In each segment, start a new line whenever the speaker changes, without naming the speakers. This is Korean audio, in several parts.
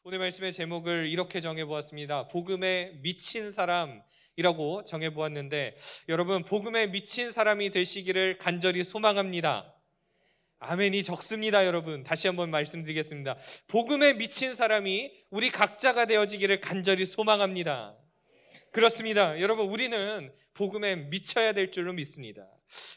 오늘 말씀의 제목을 이렇게 정해보았습니다. 복음에 미친 사람이라고 정해보았는데, 여러분, 복음에 미친 사람이 되시기를 간절히 소망합니다. 아멘이 적습니다. 여러분, 다시 한번 말씀드리겠습니다. 복음에 미친 사람이 우리 각자가 되어지기를 간절히 소망합니다. 그렇습니다. 여러분, 우리는 복음에 미쳐야 될 줄로 믿습니다.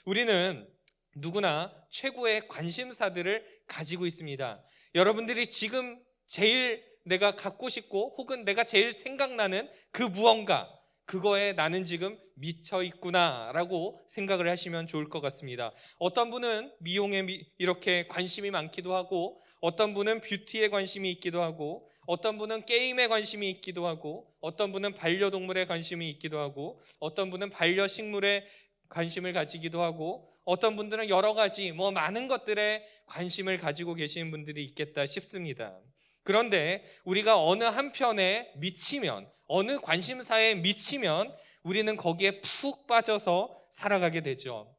우리는 누구나 최고의 관심사들을 가지고 있습니다. 여러분들이 지금 제일 내가 갖고 싶고 혹은 내가 제일 생각나는 그 무언가, 그거에 나는 지금 미쳐 있구나라고 생각을 하시면 좋을 것 같습니다. 어떤 분은 미용에 이렇게 관심이 많기도 하고, 어떤 분은 뷰티에 관심이 있기도 하고, 어떤 분은 게임에 관심이 있기도 하고, 어떤 분은 반려동물에 관심이 있기도 하고, 어떤 분은 반려식물에 관심을 가지기도 하고, 어떤 분들은 여러 가지 많은 것들에 관심을 가지고 계시는 분들이 있겠다 싶습니다. 그런데 우리가 어느 한편에 미치면, 어느 관심사에 미치면 우리는 거기에 푹 빠져서 살아가게 되죠.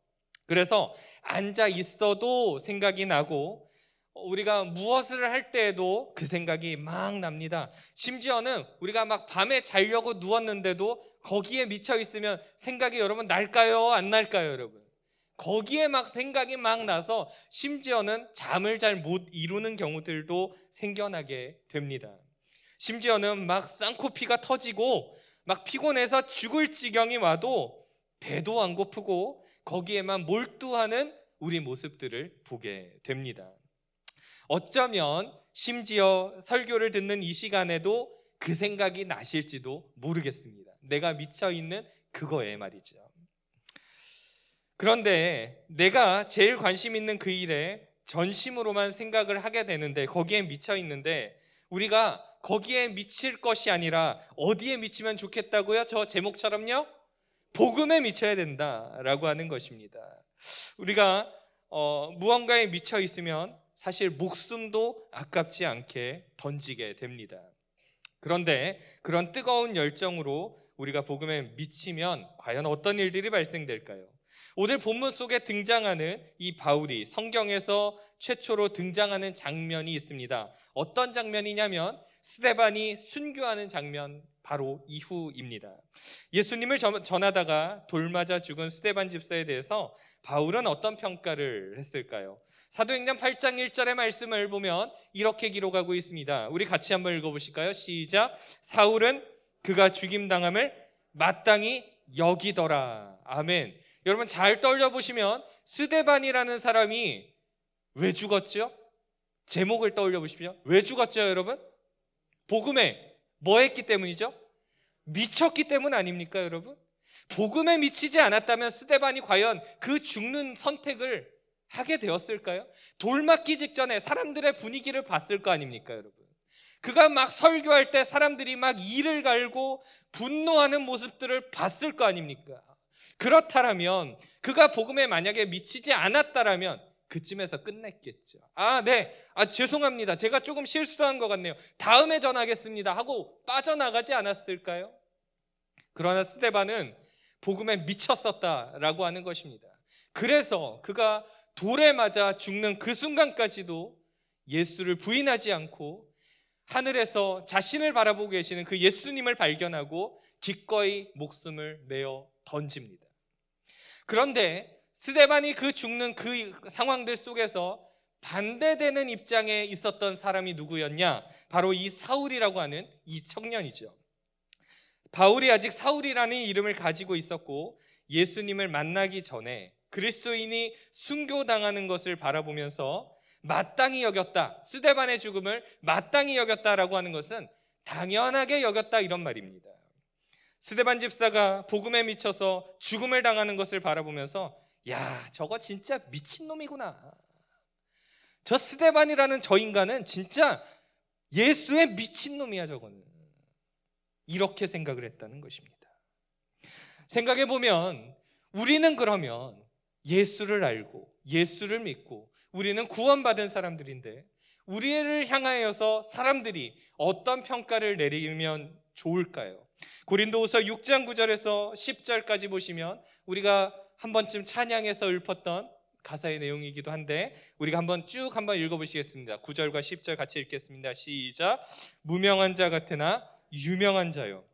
그래서 앉아 있어도 생각이 나고, 우리가 무엇을 할 때에도 그 생각이 막 납니다. 심지어는 우리가 막 밤에 자려고 누웠는데도 거기에 미쳐 있으면 생각이 여러분 날까요? 안 날까요, 여러분? 거기에 막 생각이 막 나서 심지어는 잠을 잘 못 이루는 경우들도 생겨나게 됩니다. 심지어는 막 쌍코피가 터지고 막 피곤해서 죽을 지경이 와도 배도 안 고프고 거기에만 몰두하는 우리 모습들을 보게 됩니다. 어쩌면 심지어 설교를 듣는 이 시간에도 그 생각이 나실지도 모르겠습니다. 내가 미쳐 있는 그거에 말이죠. 그런데 내가 제일 관심 있는 그 일에 전심으로만 생각을 하게 되는데, 거기에 미쳐 있는데, 우리가 거기에 미칠 것이 아니라 어디에 미치면 좋겠다고요? 저 제목처럼요? 복음에 미쳐야 된다라고 하는 것입니다. 우리가 무언가에 미쳐 있으면 사실 목숨도 아깝지 않게 던지게 됩니다. 그런데 그런 뜨거운 열정으로 우리가 복음에 미치면 과연 어떤 일들이 발생될까요? 오늘 본문 속에 등장하는 이 바울이 성경에서 최초로 등장하는 장면이 있습니다. 어떤 장면이냐면 스데반이 순교하는 장면 바로 이후입니다. 예수님을 전하다가 돌 맞아 죽은 스데반 집사에 대해서 바울은 어떤 평가를 했을까요? 사도행전 8장 1절의 말씀을 보면 이렇게 기록하고 있습니다. 우리 같이 한번 읽어보실까요? 시작. 사울은 그가 죽임당함을 마땅히 여기더라. 아멘. 여러분 잘 떠올려보시면 스데반이라는 사람이 왜 죽었죠? 제목을 떠올려보십시오. 왜 죽었죠, 여러분? 복음에 뭐 했기 때문이죠? 미쳤기 때문 아닙니까, 여러분? 복음에 미치지 않았다면 스데반이 과연 그 죽는 선택을 하게 되었을까요? 돌 맞기 직전에 사람들의 분위기를 봤을 거 아닙니까, 여러분? 그가 막 설교할 때 사람들이 막 이를 갈고 분노하는 모습들을 봤을 거 아닙니까? 그렇다면 그가 복음에 만약에 미치지 않았다라면 그쯤에서 끝냈겠죠. 네. 죄송합니다. 제가 조금 실수한 것 같네요. 다음에 전하겠습니다 하고 빠져나가지 않았을까요? 그러나 스데반은 복음에 미쳤었다라고 하는 것입니다. 그래서 그가 돌에 맞아 죽는 그 순간까지도 예수를 부인하지 않고 하늘에서 자신을 바라보고 계시는 그 예수님을 발견하고 기꺼이 목숨을 내어 던집니다. 그런데 스데반이 그 죽는 그 상황들 속에서 반대되는 입장에 있었던 사람이 누구였냐? 바로 이 사울이라고 하는 이 청년이죠. 바울이 아직 사울이라는 이름을 가지고 있었고 예수님을 만나기 전에 그리스도인이 순교당하는 것을 바라보면서 마땅히 여겼다, 스데반의 죽음을 마땅히 여겼다라고 하는 것은 당연하게 여겼다, 이런 말입니다. 스데반 집사가 복음에 미쳐서 죽음을 당하는 것을 바라보면서 저거 진짜 미친놈이구나, 저 스데반이라는 저 인간은 진짜 예수의 미친놈이야, 저거는, 이렇게 생각을 했다는 것입니다. 생각해보면 우리는 그러면 예수를 알고 예수를 믿고 우리는 구원받은 사람들인데 우리를 향하여서 사람들이 어떤 평가를 내리면 좋을까요? 고린도후서 6장 9절에서 10절까지 보시면 우리가 한 번쯤 찬양에서 읊었던 가사의 내용이기도 한데 우리가 한번 읽어보시겠습니다. 9절과 10절 같이 읽겠습니다. 시작. 무명한 자 같으나 유명한 자요,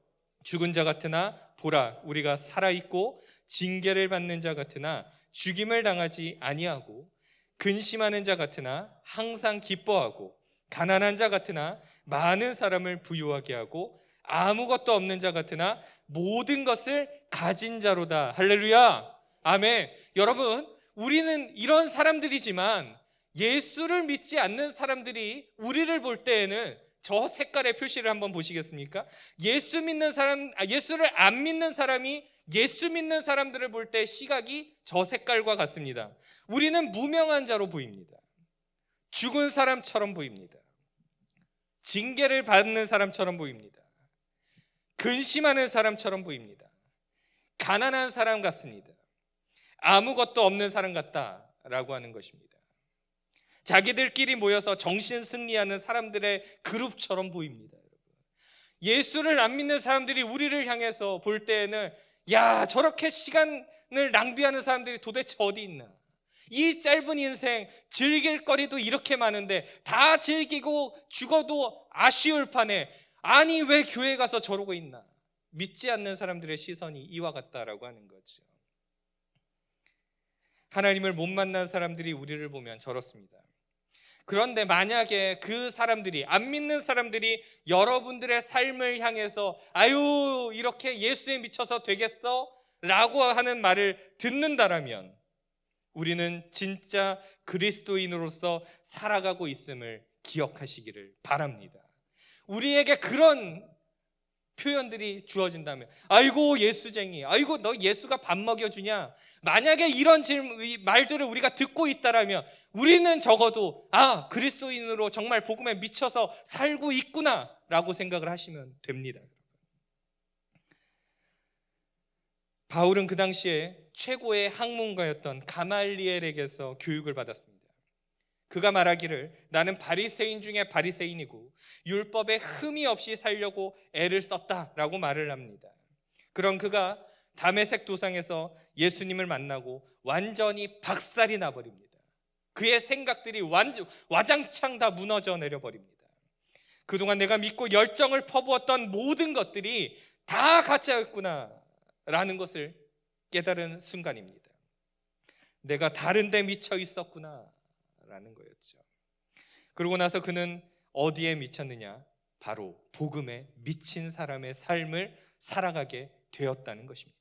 죽은 자 같으나 보라 우리가 살아있고, 징계를 받는 자 같으나 죽임을 당하지 아니하고, 근심하는 자 같으나 항상 기뻐하고, 가난한 자 같으나 많은 사람을 부유하게 하고, 아무것도 없는 자 같으나 모든 것을 가진 자로다. 할렐루야, 아멘. 여러분, 우리는 이런 사람들이지만 예수를 믿지 않는 사람들이 우리를 볼 때에는 저 색깔의 표시를 한번 보시겠습니까? 예수를 안 믿는 사람이 예수 믿는 사람들을 볼 때 시각이 저 색깔과 같습니다. 우리는 무명한 자로 보입니다. 죽은 사람처럼 보입니다. 징계를 받는 사람처럼 보입니다. 근심하는 사람처럼 보입니다. 가난한 사람 같습니다. 아무것도 없는 사람 같다라고 하는 것입니다. 자기들끼리 모여서 정신 승리하는 사람들의 그룹처럼 보입니다. 예수를 안 믿는 사람들이 우리를 향해서 볼 때에는 야, 저렇게 시간을 낭비하는 사람들이 도대체 어디 있나? 이 짧은 인생 즐길 거리도 이렇게 많은데 다 즐기고 죽어도 아쉬울 판에 아니 왜 교회 가서 저러고 있나? 믿지 않는 사람들의 시선이 이와 같다라고 하는 거죠. 하나님을 못 만난 사람들이 우리를 보면 저렇습니다. 그런데 만약에 그 사람들이, 안 믿는 사람들이 여러분들의 삶을 향해서 아유 이렇게 예수에 미쳐서 되겠어? 라고 하는 말을 듣는다라면 우리는 진짜 그리스도인으로서 살아가고 있음을 기억하시기를 바랍니다. 우리에게 그런 표현들이 주어진다면 아이고 예수쟁이, 아이고 너 예수가 밥 먹여주냐, 만약에 이런 말들을 우리가 듣고 있다라면 우리는 적어도 아 그리스도인으로 정말 복음에 미쳐서 살고 있구나 라고 생각을 하시면 됩니다. 바울은 그 당시에 최고의 학문가였던 가말리엘에게서 교육을 받았습니다. 그가 말하기를 나는 바리새인 중에 바리새인이고 율법에 흠이 없이 살려고 애를 썼다라고 말을 합니다. 그런 그가 다메섹 도상에서 예수님을 만나고 완전히 박살이 나버립니다. 그의 생각들이 와장창 다 무너져 내려버립니다. 그동안 내가 믿고 열정을 퍼부었던 모든 것들이 다 가짜였구나 라는 것을 깨달은 순간입니다. 내가 다른 데 미쳐 있었구나 라는 거였죠. 그러고 나서 그는 어디에 미쳤느냐? 바로 복음에 미친 사람의 삶을 살아가게 되었다는 것입니다.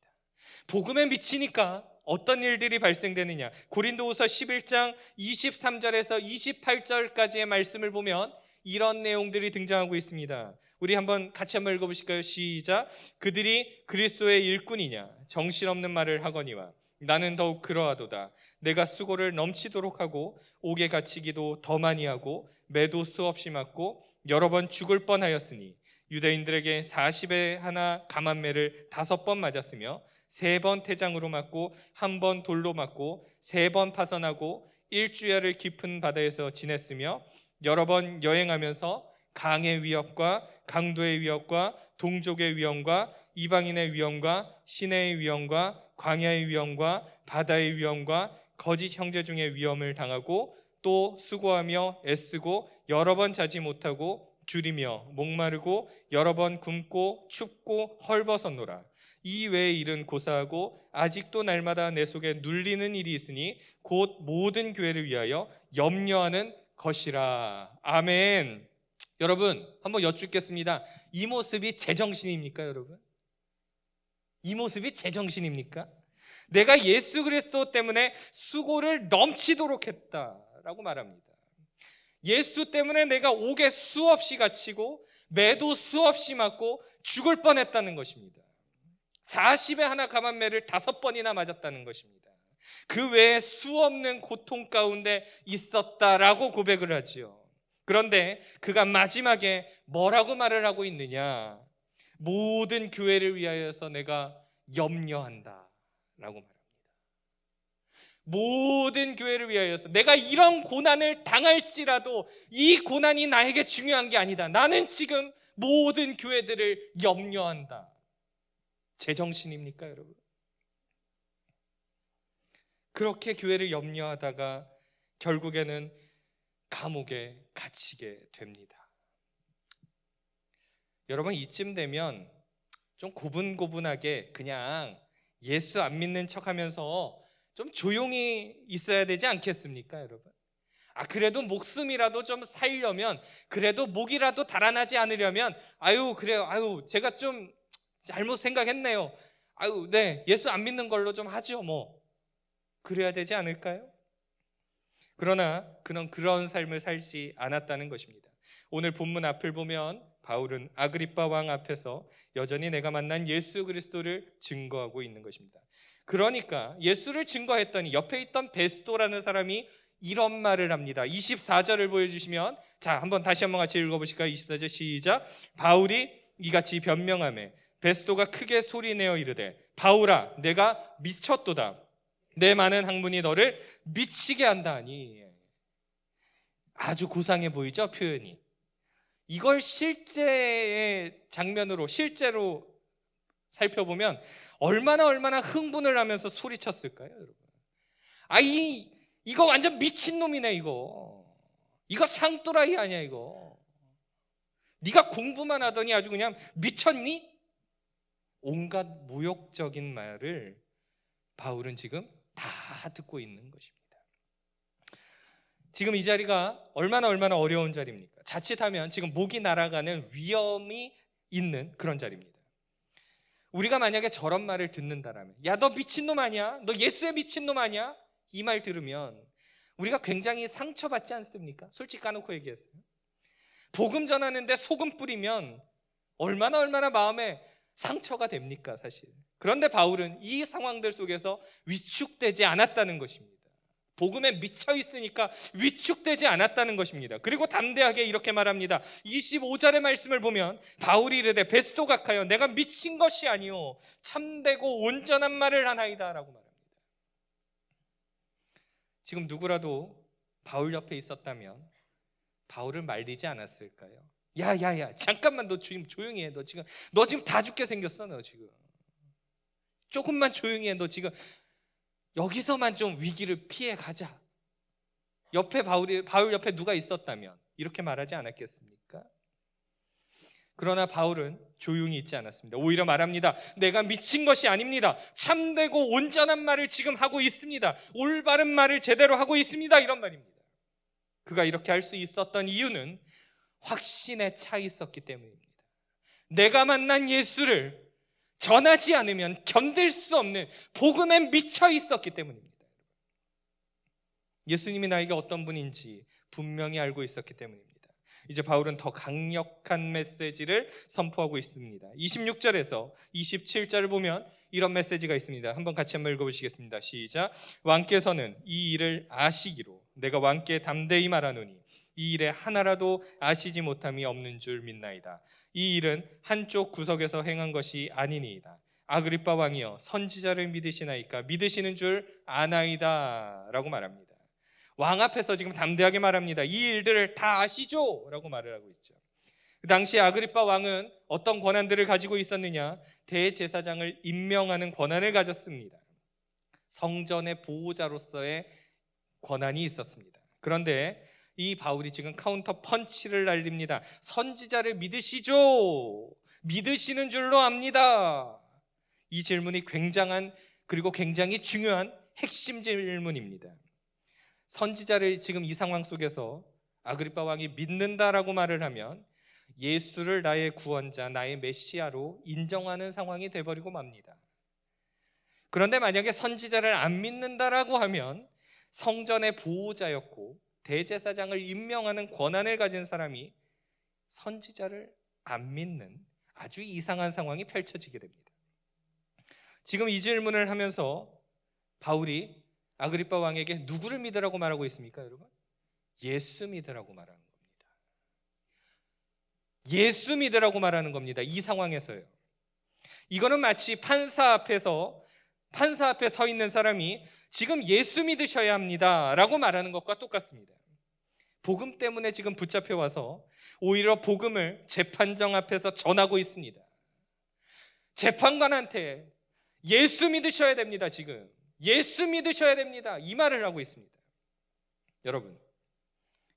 복음에 미치니까 어떤 일들이 발생되느냐? 고린도후서 11장 23절에서 28절까지의 말씀을 보면 이런 내용들이 등장하고 있습니다. 우리 같이 한번 읽어보실까요? 시작. 그들이 그리스도의 일꾼이냐? 정신없는 말을 하거니와 나는 더욱 그러하도다. 내가 수고를 넘치도록 하고 옥에 갇히기도 더 많이 하고 매도 수없이 맞고 여러 번 죽을 뻔하였으니 유대인들에게 40에 하나 감한매를 5번 맞았으며 3번 태장으로 맞고 1번 돌로 맞고 3번 파선하고 일주야를 깊은 바다에서 지냈으며 여러 번 여행하면서 강의 위협과 강도의 위협과 동족의 위험과 이방인의 위험과 시내의 위험과 광야의 위험과 바다의 위험과 거짓 형제 중의 위험을 당하고 또 수고하며 애쓰고 여러 번 자지 못하고 줄이며 목마르고 여러 번 굶고 춥고 헐벗었노라. 이 외의 일은 고사하고 아직도 날마다 내 속에 눌리는 일이 있으니 곧 모든 교회를 위하여 염려하는 것이라. 아멘. 여러분 한번 여쭙겠습니다. 이 모습이 제정신입니까 여러분? 이 모습이 제정신입니까? 내가 예수 그리스도 때문에 수고를 넘치도록 했다라고 말합니다. 예수 때문에 내가 옥에 수없이 갇히고 매도 수없이 맞고 죽을 뻔했다는 것입니다. 40에 하나 감한매를 5번이나 맞았다는 것입니다. 그 외에 수없는 고통 가운데 있었다라고 고백을 하지요. 그런데 그가 마지막에 뭐라고 말을 하고 있느냐? 모든 교회를 위하여서 내가 염려한다 라고 말합니다. 모든 교회를 위하여서 내가 이런 고난을 당할지라도 이 고난이 나에게 중요한 게 아니다. 나는 지금 모든 교회들을 염려한다. 제정신입니까 여러분? 그렇게 교회를 염려하다가 결국에는 감옥에 갇히게 됩니다. 여러분, 이쯤 되면 좀 고분고분하게 그냥 예수 안 믿는 척하면서 좀 조용히 있어야 되지 않겠습니까, 여러분? 그래도 목숨이라도 좀 살려면, 그래도 목이라도 달아나지 않으려면, 그래요, 제가 좀 잘못 생각했네요, 네, 예수 안 믿는 걸로 좀 하죠, 뭐. 그래야 되지 않을까요? 그러나 그런 삶을 살지 않았다는 것입니다. 오늘 본문 앞을 보면 바울은 아그리빠 왕 앞에서 여전히 내가 만난 예수 그리스도를 증거하고 있는 것입니다. 그러니까 예수를 증거했더니 옆에 있던 베스도라는 사람이 이런 말을 합니다. 24절을 보여주시면, 자, 다시 한번 같이 읽어보실까요? 24절 시작. 바울이 이같이 변명하매 베스도가 크게 소리내어 이르되, 바울아, 내가 미쳤도다. 내 많은 학문이 너를 미치게 한다니. 아주 고상해 보이죠, 표현이. 이걸 실제의 장면으로, 실제로 살펴보면 얼마나 흥분을 하면서 소리쳤을까요, 여러분? 이거 완전 미친놈이네, 이거 상또라이 아니야, 이거. 네가 공부만 하더니 아주 그냥 미쳤니? 온갖 모욕적인 말을 바울은 지금 다 듣고 있는 것입니다. 지금 이 자리가 얼마나 어려운 자리입니까? 자칫하면 지금 목이 날아가는 위험이 있는 그런 자리입니다. 우리가 만약에 저런 말을 듣는다라면, 야, 너 미친놈 아니야? 너 예수의 미친놈 아니야? 이 말 들으면 우리가 굉장히 상처받지 않습니까? 솔직히 까놓고 얘기했어요. 복음 전하는데 소금 뿌리면 얼마나 마음에 상처가 됩니까, 사실. 그런데 바울은 이 상황들 속에서 위축되지 않았다는 것입니다. 복음에 미쳐 있으니까 위축되지 않았다는 것입니다. 그리고 담대하게 이렇게 말합니다. 25절의 말씀을 보면 바울이 이르되, 베스도 각하여 내가 미친 것이 아니요 참되고 온전한 말을 하나이다 라고 말합니다. 지금 누구라도 바울 옆에 있었다면 바울을 말리지 않았을까요? 야, 잠깐만, 너 지금 조용히 해. 너 지금 다 죽게 생겼어. 너 지금 조금만 조용히 해. 너 지금 여기서만 좀 위기를 피해 가자. 옆에 바울 옆에 누가 있었다면 이렇게 말하지 않았겠습니까? 그러나 바울은 조용히 있지 않았습니다. 오히려 말합니다. 내가 미친 것이 아닙니다. 참되고 온전한 말을 지금 하고 있습니다. 올바른 말을 제대로 하고 있습니다. 이런 말입니다. 그가 이렇게 할 수 있었던 이유는 확신에 차 있었기 때문입니다. 내가 만난 예수를 전하지 않으면 견딜 수 없는 복음에 미쳐 있었기 때문입니다. 예수님이 나에게 어떤 분인지 분명히 알고 있었기 때문입니다. 이제 바울은 더 강력한 메시지를 선포하고 있습니다. 26절에서 27절을 보면 이런 메시지가 있습니다. 같이 한번 읽어보시겠습니다. 시작. 왕께서는 이 일을 아시기로 내가 왕께 담대히 말하노니 이 일에 하나라도 아시지 못함이 없는 줄 믿나이다. 이 일은 한쪽 구석에서 행한 것이 아니니이다. 아그리빠 왕이여, 선지자를 믿으시나이까? 믿으시는 줄 아나이다 라고 말합니다. 왕 앞에서 지금 담대하게 말합니다. 이 일들을 다 아시죠? 라고 말을 하고 있죠. 그 당시 아그리빠 왕은 어떤 권한들을 가지고 있었느냐? 대제사장을 임명하는 권한을 가졌습니다. 성전의 보호자로서의 권한이 있었습니다. 그런데 이 바울이 지금 카운터 펀치를 날립니다. 선지자를 믿으시죠? 믿으시는 줄로 압니다. 이 질문이 굉장한, 그리고 굉장히 중요한 핵심 질문입니다. 선지자를 지금 이 상황 속에서 아그리빠 왕이 믿는다라고 말을 하면 예수를 나의 구원자, 나의 메시아로 인정하는 상황이 돼버리고 맙니다. 그런데 만약에 선지자를 안 믿는다라고 하면 성전의 보호자였고 대제사장을 임명하는 권한을 가진 사람이 선지자를 안 믿는 아주 이상한 상황이 펼쳐지게 됩니다. 지금 이 질문을 하면서 바울이 아그리빠 왕에게 누구를 믿으라고 말하고 있습니까, 여러분? 예수 믿으라고 말하는 겁니다. 예수 믿으라고 말하는 겁니다. 이 상황에서요. 이거는 마치 판사 앞에 서 있는 사람이 지금 예수 믿으셔야 합니다 라고 말하는 것과 똑같습니다. 복음 때문에 지금 붙잡혀 와서 오히려 복음을 재판정 앞에서 전하고 있습니다. 재판관한테 예수 믿으셔야 됩니다. 지금 예수 믿으셔야 됩니다. 이 말을 하고 있습니다.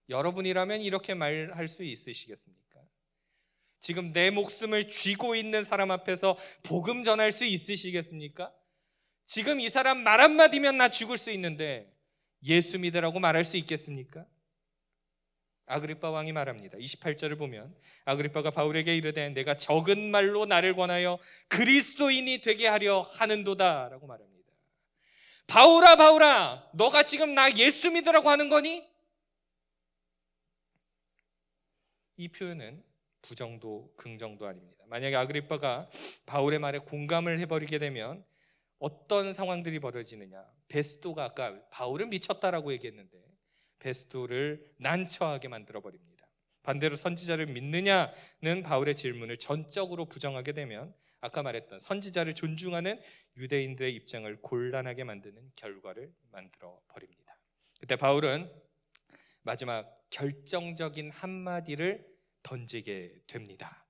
여러분이라면 이렇게 말할 수 있으시겠습니까? 지금 내 목숨을 쥐고 있는 사람 앞에서 복음 전할 수 있으시겠습니까? 지금 이 사람 말 한마디면 나 죽을 수 있는데 예수 믿으라고 말할 수 있겠습니까? 아그리빠 왕이 말합니다. 28절을 보면 아그리빠가 바울에게 이르되 내가 적은 말로 나를 권하여 그리스도인이 되게 하려 하는도다 라고 말합니다. 바울아 너가 지금 나 예수 믿으라고 하는 거니? 이 표현은 부정도 긍정도 아닙니다. 만약에 아그리빠가 바울의 말에 공감을 해버리게 되면 어떤 상황들이 벌어지느냐. 베스도가 아까 바울을 미쳤다라고 얘기했는데 베스도를 난처하게 만들어버립니다. 반대로 선지자를 믿느냐는 바울의 질문을 전적으로 부정하게 되면 아까 말했던 선지자를 존중하는 유대인들의 입장을 곤란하게 만드는 결과를 만들어버립니다. 그때 바울은 마지막 결정적인 한마디를 던지게 됩니다.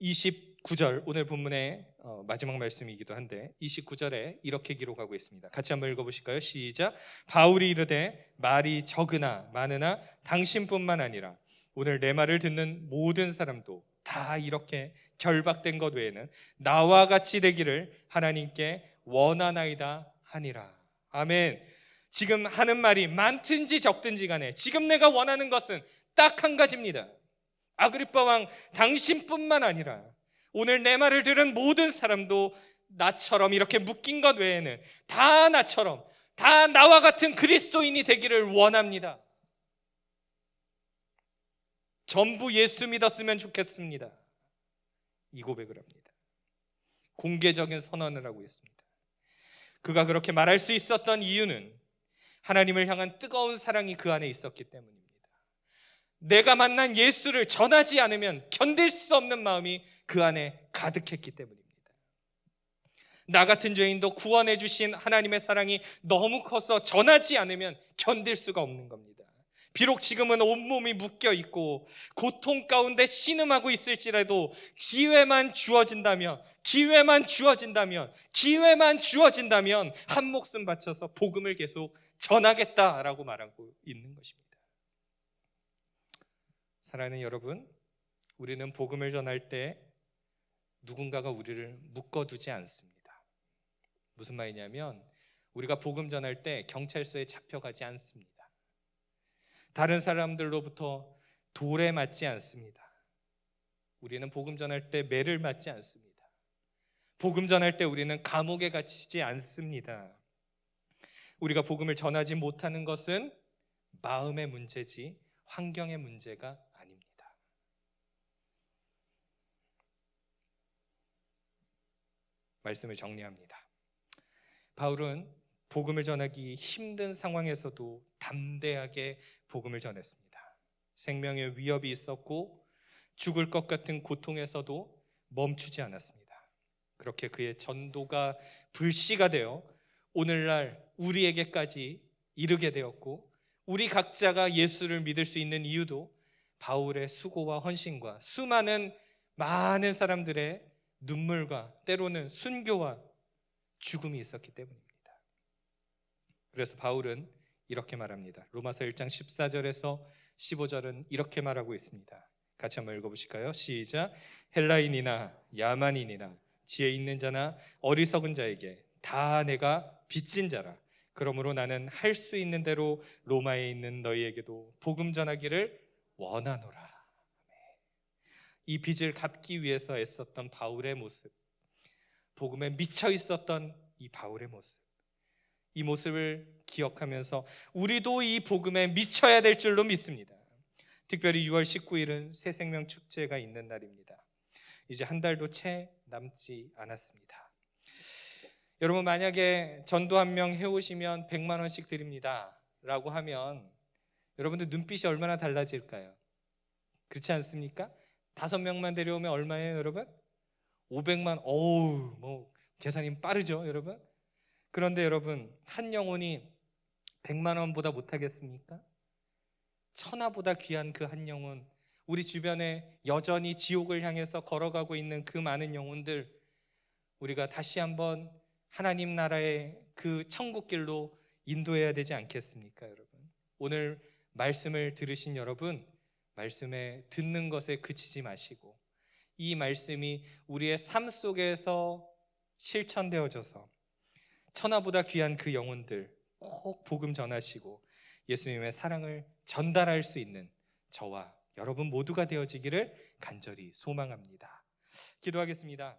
29절 오늘 본문의 마지막 말씀이기도 한데 29절에 이렇게 기록하고 있습니다. 같이 한번 읽어보실까요? 시작. 바울이 이르되 말이 적으나 많으나 당신뿐만 아니라 오늘 내 말을 듣는 모든 사람도 다 이렇게 결박된 것 외에는 나와 같이 되기를 하나님께 원하나이다 하니라. 아멘. 지금 하는 말이 많든지 적든지 간에 지금 내가 원하는 것은 딱 한 가지입니다. 아그리빠 왕, 당신뿐만 아니라 오늘 내 말을 들은 모든 사람도 나처럼 이렇게 묶인 것 외에는 다 나처럼 다 나와 같은 그리스도인이 되기를 원합니다. 전부 예수 믿었으면 좋겠습니다. 이 고백을 합니다. 공개적인 선언을 하고 있습니다. 그가 그렇게 말할 수 있었던 이유는 하나님을 향한 뜨거운 사랑이 그 안에 있었기 때문입니다. 내가 만난 예수를 전하지 않으면 견딜 수 없는 마음이 그 안에 가득했기 때문입니다. 나 같은 죄인도 구원해 주신 하나님의 사랑이 너무 커서 전하지 않으면 견딜 수가 없는 겁니다. 비록 지금은 온몸이 묶여 있고 고통 가운데 신음하고 있을지라도 기회만 주어진다면 한 목숨 바쳐서 복음을 계속 전하겠다라고 말하고 있는 것입니다. 사랑하는 여러분, 우리는 복음을 전할 때 누군가가 우리를 묶어두지 않습니다. 무슨 말이냐면 우리가 복음 전할 때 경찰서에 잡혀가지 않습니다. 다른 사람들로부터 돌에 맞지 않습니다. 우리는 복음 전할 때 매를 맞지 않습니다. 복음 전할 때 우리는 감옥에 갇히지 않습니다. 우리가 복음을 전하지 못하는 것은 마음의 문제지 환경의 문제가 아닙니다. 말씀을 정리합니다. 바울은 복음을 전하기 힘든 상황에서도 담대하게 복음을 전했습니다. 생명의 위협이 있었고 죽을 것 같은 고통에서도 멈추지 않았습니다. 그렇게 그의 전도가 불씨가 되어 오늘날 우리에게까지 이르게 되었고 우리 각자가 예수를 믿을 수 있는 이유도 바울의 수고와 헌신과 많은 사람들의 눈물과 때로는 순교와 죽음이 있었기 때문입니다. 그래서 바울은 이렇게 말합니다. 로마서 1장 14절에서 15절은 이렇게 말하고 있습니다. 같이 한번 읽어보실까요? 시작. 헬라인이나 야만인이나 지혜 있는 자나 어리석은 자에게 다 내가 빚진 자라. 그러므로 나는 할 수 있는 대로 로마에 있는 너희에게도 복음 전하기를 원하노라. 이 빚을 갚기 위해서 애썼던 바울의 모습, 복음에 미쳐 있었던 이 바울의 모습, 이 모습을 기억하면서 우리도 이 복음에 미쳐야 될 줄로 믿습니다. 특별히 6월 19일은 새생명 축제가 있는 날입니다. 이제 한 달도 채 남지 않았습니다. 여러분, 만약에 전도 한 명 해오시면 100만 원씩 드립니다 라고 하면 여러분들 눈빛이 얼마나 달라질까요? 그렇지 않습니까? 5명만 데려오면 얼마예요, 여러분? 500만. 어우, 뭐 계산이 빠르죠, 여러분? 그런데 여러분, 한 영혼이 100만 원보다 못하겠습니까? 천하보다 귀한 그 한 영혼, 우리 주변에 여전히 지옥을 향해서 걸어가고 있는 그 많은 영혼들, 우리가 다시 한번 하나님 나라의 그 천국길로 인도해야 되지 않겠습니까, 여러분? 오늘 말씀을 들으신 여러분, 말씀에 듣는 것에 그치지 마시고 이 말씀이 우리의 삶 속에서 실천되어져서 천하보다 귀한 그 영혼들 꼭 복음 전하시고 예수님의 사랑을 전달할 수 있는 저와 여러분 모두가 되어지기를 간절히 소망합니다. 기도하겠습니다.